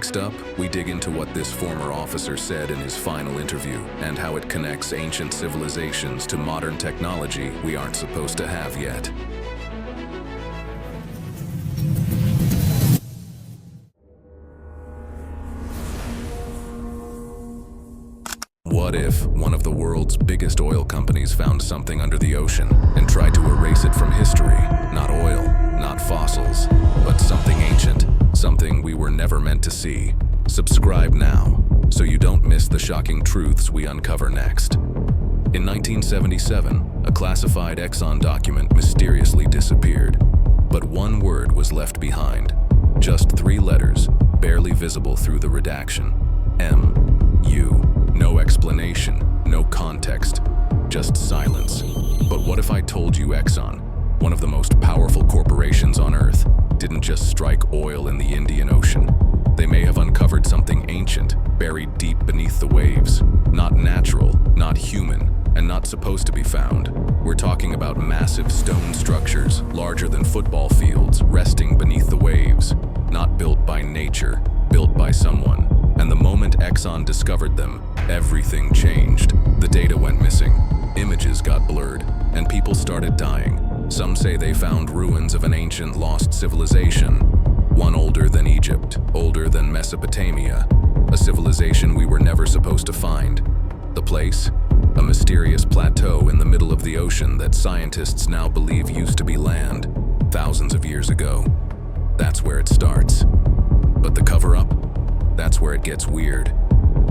Next up, we dig into what this former officer said in his final interview and how it connects ancient civilizations to modern technology we aren't supposed to have yet. What if one of the world's biggest oil companies found something under the ocean and tried to erase it from history? Not oil, not fossils, but something ancient, something we were never meant to see. Subscribe now, so you don't miss the shocking truths we uncover next. In 1977, a classified Exxon document mysteriously disappeared, but one word was left behind. Just 3 letters, barely visible through the redaction. M-U. No explanation, no context, just silence. But what if I told you Exxon, one of the most powerful corporations on Earth, didn't just strike oil in the Indian Ocean? They may have uncovered something ancient, buried deep beneath the waves. Not natural, not human, and not supposed to be found. We're talking about massive stone structures, larger than football fields, resting beneath the waves. Not built by nature, built by someone. And the moment Exxon discovered them, everything changed. The data went missing, images got blurred, and people started dying. Some say they found ruins of an ancient lost civilization, one older than Egypt, older than Mesopotamia, a civilization we were never supposed to find. The place? A mysterious plateau in the middle of the ocean that scientists now believe used to be land, thousands of years ago. That's where it starts. But the cover-up? That's where it gets weird.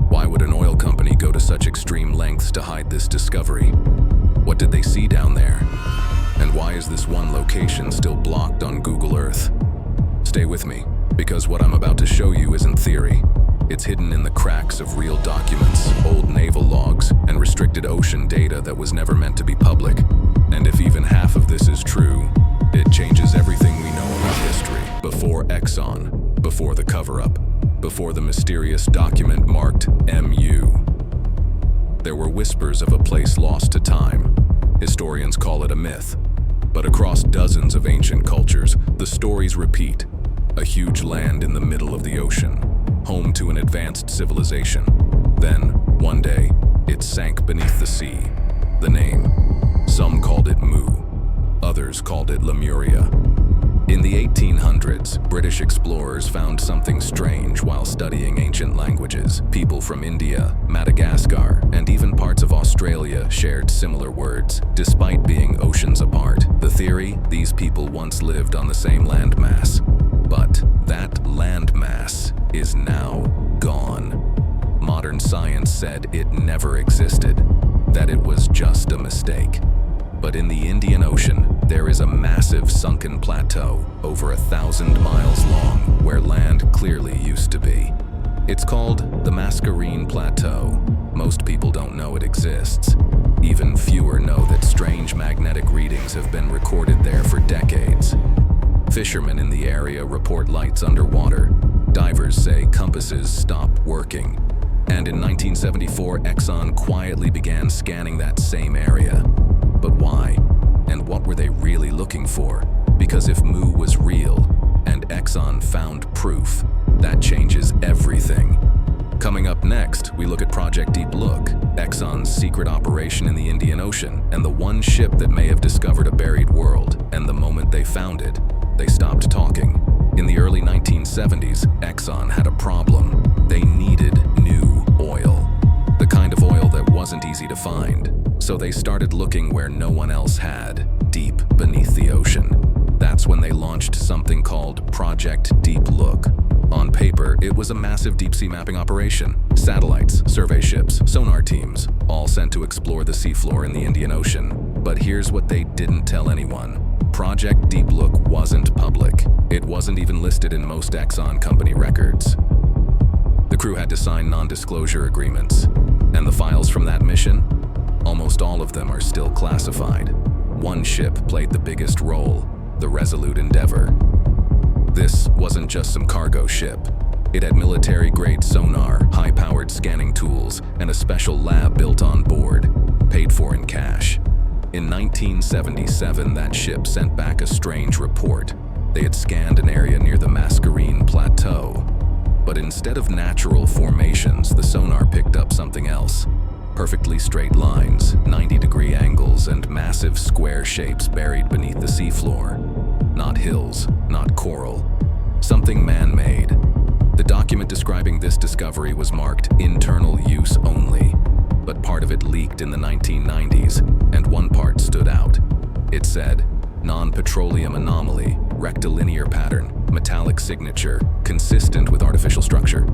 Why would an oil company go to such extreme lengths to hide this discovery? What did they see down there? And why is this one location still blocked on Google Earth? Stay with me, because what I'm about to show you isn't theory. It's hidden in the cracks of real documents, old naval logs, and restricted ocean data that was never meant to be public. And if even half of this is true, it changes everything we know about history. Before Exxon, before the cover-up, before the mysterious document marked MU. There were whispers of a place lost to time. Historians call it a myth. But across dozens of ancient cultures, the stories repeat. A huge land in the middle of the ocean, home to an advanced civilization. Then, one day, it sank beneath the sea. The name. Some called it Mu. Others called it Lemuria. In the 1800s, British explorers found something strange while studying ancient languages. People from India, Madagascar, and even parts of Australia shared similar words, despite being oceans apart. The theory? These people once lived on the same landmass. But that landmass is now gone. Modern science said it never existed, that it was just a mistake. But in the Indian Ocean, there is a massive sunken plateau, over 1,000 miles long, where land clearly used to be. It's called the Mascarene Plateau. Most people don't know it exists. Even fewer know that strange magnetic readings have been recorded there for decades. Fishermen in the area report lights underwater. Divers say compasses stopped working. And in 1974, Exxon quietly began scanning that same area. But why? And what were they really looking for? Because if Mu was real, and Exxon found proof, that changes everything. Coming up next, we look at Project Deep Look, Exxon's secret operation in the Indian Ocean, and the one ship that may have discovered a buried world. And the moment they found it, they stopped talking. In the early 1970s, Exxon had a problem. They needed new oil. The kind of oil that wasn't easy to find. So they started looking where no one else had, deep beneath the ocean. That's when they launched something called Project Deep Look. On paper, it was a massive deep-sea mapping operation. Satellites, survey ships, sonar teams, all sent to explore the seafloor in the Indian Ocean. But here's what they didn't tell anyone. Project Deep Look wasn't public. It wasn't even listed in most Exxon company records. The crew had to sign non-disclosure agreements. And the files from that mission? Almost all of them are still classified. One ship played the biggest role, the Resolute Endeavor. This wasn't just some cargo ship. It had military-grade sonar, high-powered scanning tools, and a special lab built on board, paid for in cash. In 1977, that ship sent back a strange report. They had scanned an area near the Mascarene Plateau. But instead of natural formations, the sonar picked up something else. Perfectly straight lines, 90-degree angles, and massive square shapes buried beneath the seafloor. Not hills, not coral. Something man-made. The document describing this discovery was marked internal use only, but part of it leaked in the 1990s, and one part stood out. It said, non-petroleum anomaly, rectilinear pattern, metallic signature, consistent with artificial structure.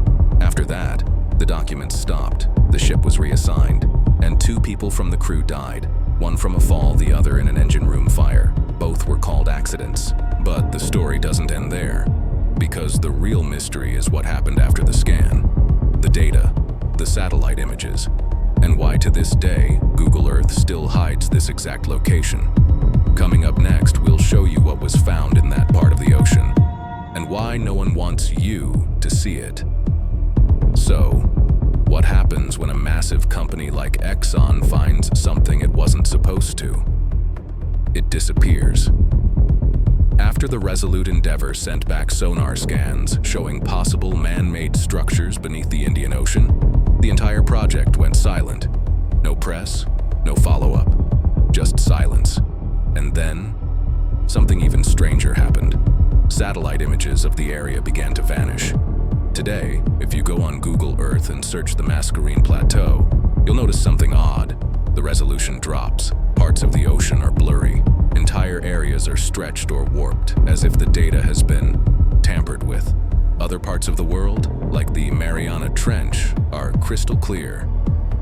After that, the document stopped, the ship was reassigned, and 2 people from the crew died, one from a fall, the other in an engine room fire. Both were called accidents. But the story doesn't end there, because the real mystery is what happened after the scan. The data, the satellite images, and why to this day, Google Earth still hides this exact location. Coming up next, we'll show you what was found in that part of the ocean, and why no one wants you to see it. So, what happens when a massive company like Exxon finds something it wasn't supposed to? It disappears. After the Resolute Endeavour sent back sonar scans showing possible man-made structures beneath the Indian Ocean, the entire project went silent. No press, no follow-up, just silence. And then, something even stranger happened. Satellite images of the area began to vanish. Today, if you go on Google Earth and search the Mascarene Plateau, you'll notice something odd. The resolution drops, parts of the ocean are blurry, entire areas are stretched or warped, as if the data has been tampered with. Other parts of the world, like the Mariana Trench, are crystal clear.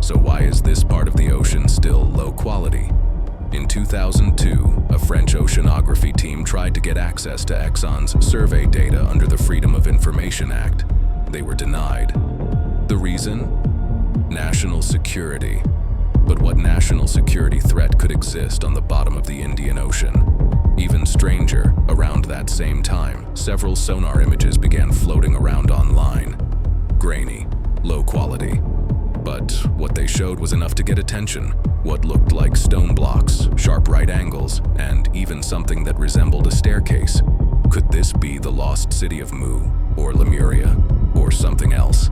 So why is this part of the ocean still low quality? In 2002, a French oceanography team tried to get access to Exxon's survey data under the Freedom of Information Act. They were denied. The reason? National security. But what national security threat could exist on the bottom of the Indian Ocean? Even stranger, around that same time, several sonar images began floating around online. Grainy, low quality. But what they showed was enough to get attention. What looked like stone blocks, sharp right angles, and even something that resembled a staircase. Could this be the lost city of Mu, or Lemuria, or something else?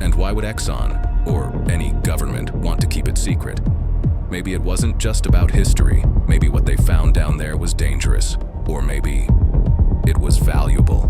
And why would Exxon, or any government, want to keep it secret? Maybe it wasn't just about history. Maybe what they found down there was dangerous. Or maybe it was valuable.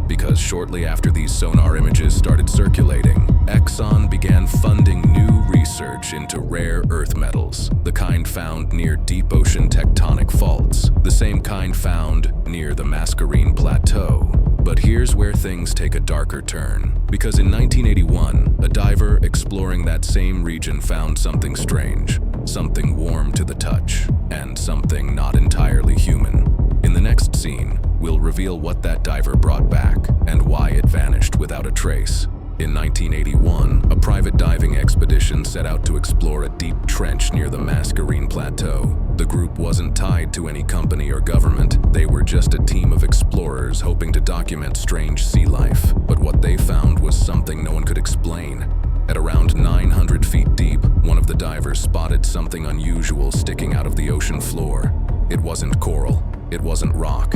Because shortly after these sonar images started circulating, Exxon began funding new research into rare earth metals, the kind found near deep ocean tectonic faults, the same kind found near the Mascarene Plateau. But here's where things take a darker turn, because in 1981, a diver exploring that same region found something strange, something warm to the touch, and something not entirely human. In the next scene, we'll reveal what that diver brought back and why it vanished without a trace. In 1981, a private diving expedition set out to explore a deep trench near the Mascarene Plateau. The group wasn't tied to any company or government. They were just a team of explorers hoping to document strange sea life. But what they found was something no one could explain. At around 900 feet deep, one of the divers spotted something unusual sticking out of the ocean floor. It wasn't coral. It wasn't rock.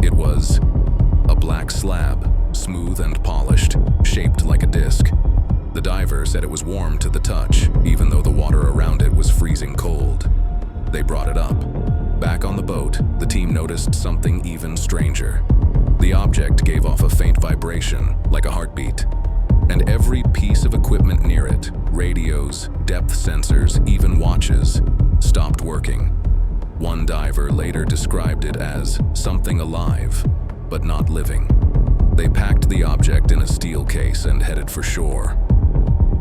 It was a black slab, smooth and polished, shaped like a disc. The diver said it was warm to the touch, even though the water around it was freezing cold. They brought it up. Back on the boat, the team noticed something even stranger. The object gave off a faint vibration, like a heartbeat. And every piece of equipment near it, radios, depth sensors, even watches, stopped working. One diver later described it as something alive, but not living. They packed the object in a steel case and headed for shore.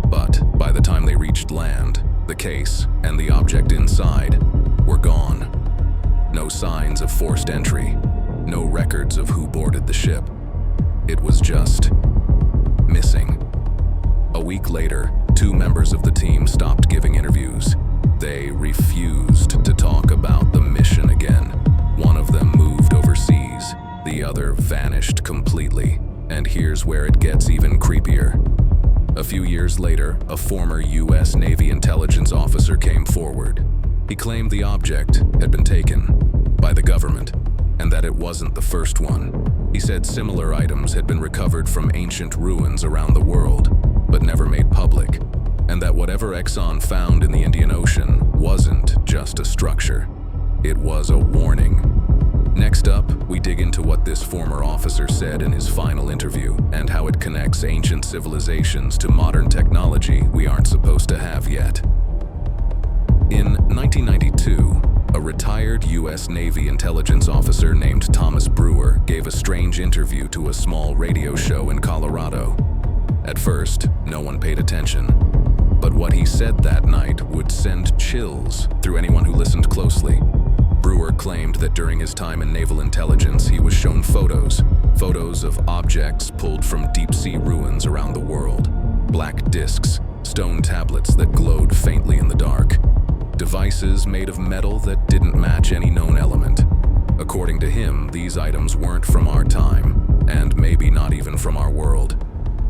But by the time they reached land, the case and the object inside were gone. No signs of forced entry, no records of who boarded the ship. It was just missing. A week later, 2 members of the team stopped giving interviews. They refused to talk about the mission again. One of them moved overseas, the other vanished completely. And here's where it gets even creepier. A few years later, a former U.S. Navy intelligence officer came forward. He claimed the object had been taken by the government, and that it wasn't the first one. He said similar items had been recovered from ancient ruins around the world, but never made public, and that whatever Exxon found in the Indian Ocean wasn't just a structure. It was a warning. Next up, we dig into what this former officer said in his final interview and how it connects ancient civilizations to modern technology we aren't supposed to have yet. In 1992, a retired U.S. Navy intelligence officer named Thomas Brewer gave a strange interview to a small radio show in Colorado. At first, no one paid attention, but what he said that night would send chills through anyone who listened closely. Brewer claimed that during his time in naval intelligence, he was shown photos of objects pulled from deep-sea ruins around the world. Black discs, stone tablets that glowed faintly in the dark, devices made of metal that didn't match any known element. According to him, these items weren't from our time, and maybe not even from our world.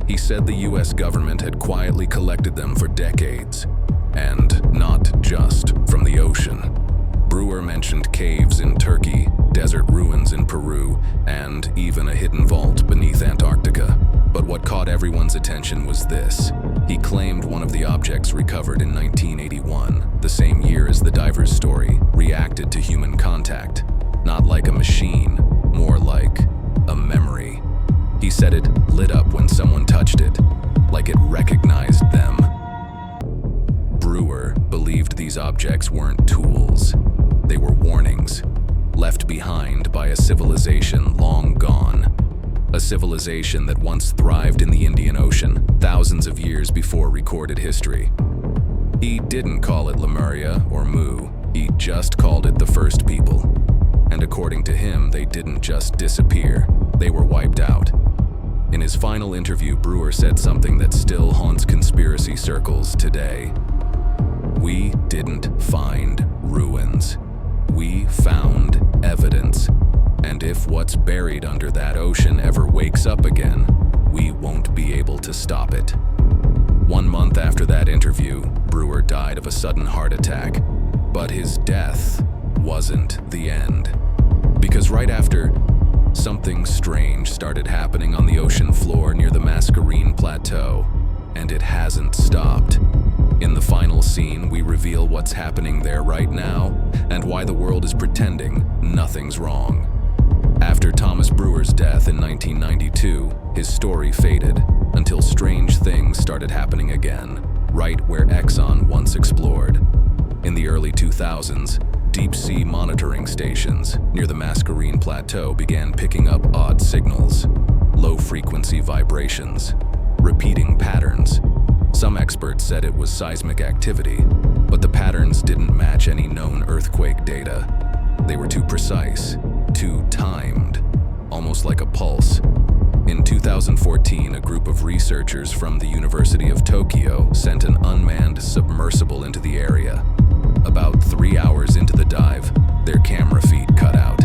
He said the US government had quietly collected them for decades, and not just from the ocean. Brewer mentioned caves in Turkey, desert ruins in Peru, and even a hidden vault beneath Antarctica. But what caught everyone's attention was this. He claimed one of the objects recovered in 1981, the same year as the diver's story, reacted to human contact. Not like a machine, more like a memory. He said it lit up when someone touched it, like it recognized them. Brewer believed these objects weren't tools. They were warnings, left behind by a civilization long gone. A civilization that once thrived in the Indian Ocean, thousands of years before recorded history. He didn't call it Lemuria or Mu, he just called it the first people. And according to him, they didn't just disappear, they were wiped out. In his final interview, Brewer said something that still haunts conspiracy circles today. We didn't find ruins. We found evidence. And if what's buried under that ocean ever wakes up again, we won't be able to stop it. 1 month after that interview, Brewer died of a sudden heart attack. But his death wasn't the end. Because right after, something strange started happening on the ocean floor near the Mascarene Plateau, and it hasn't stopped. In the final scene, we reveal what's happening there right now and why the world is pretending nothing's wrong. After Thomas Brewer's death in 1992, his story faded until strange things started happening again, right where Exxon once explored. In the early 2000s, deep-sea monitoring stations near the Mascarene Plateau began picking up odd signals, low-frequency vibrations, repeating patterns. Some experts said it was seismic activity, but the patterns didn't match any known earthquake data. They were too precise, too timed, almost like a pulse. In 2014, a group of researchers from the University of Tokyo sent an unmanned submersible into the area. About 3 hours into the dive, their camera feed cut out.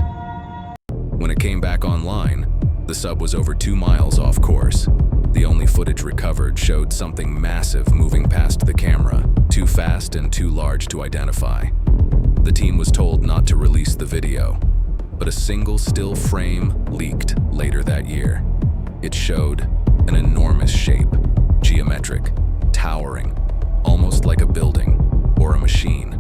When it came back online, the sub was over 2 miles off course. The only footage recovered showed something massive moving past the camera, too fast and too large to identify. The team was told not to release the video, but a single still frame leaked later that year. It showed an enormous shape, geometric, towering, almost like a building or a machine.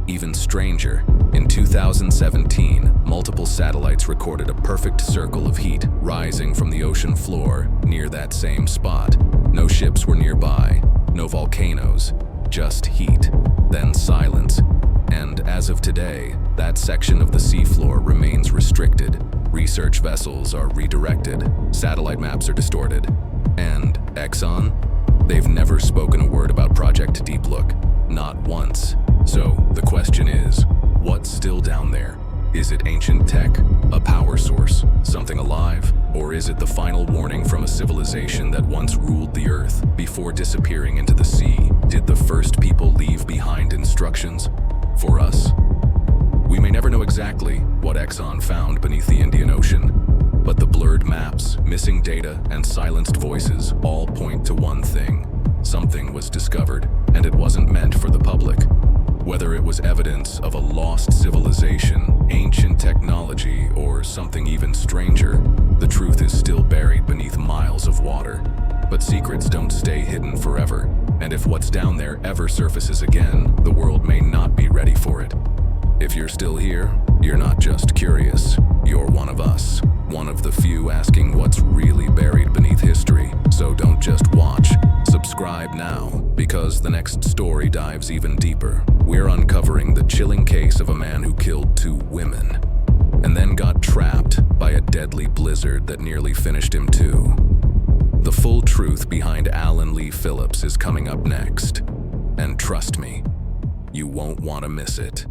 Even stranger, in 2017, multiple satellites recorded a perfect circle of heat rising from the ocean floor near that same spot. No ships were nearby, no volcanoes, just heat, then silence. And as of today, that section of the seafloor remains restricted. Research vessels are redirected, satellite maps are distorted. And Exxon? They've never spoken a word about Project Deep Look, not once. So the question is, what's still down there? Is it ancient tech, a power source, something alive? Or is it the final warning from a civilization that once ruled the earth before disappearing into the sea? Did the first people leave behind instructions for us? We may never know exactly what Exxon found beneath the Indian Ocean, but the blurred maps, missing data, and silenced voices all point to one thing. Something was discovered, and it wasn't meant for the public. Whether it was evidence of a lost civilization, ancient technology, or something even stranger, the truth is still buried beneath miles of water. But secrets don't stay hidden forever, and if what's down there ever surfaces again, the world may not be ready for it. If you're still here, you're not just curious, you're one of us. One of the few asking what's really buried beneath history. So don't just watch, subscribe now, because the next story dives even deeper. We're uncovering the chilling case of a man who killed 2 women, and then got trapped by a deadly blizzard that nearly finished him too. The full truth behind Alan Lee Phillips is coming up next, and trust me, you won't want to miss it.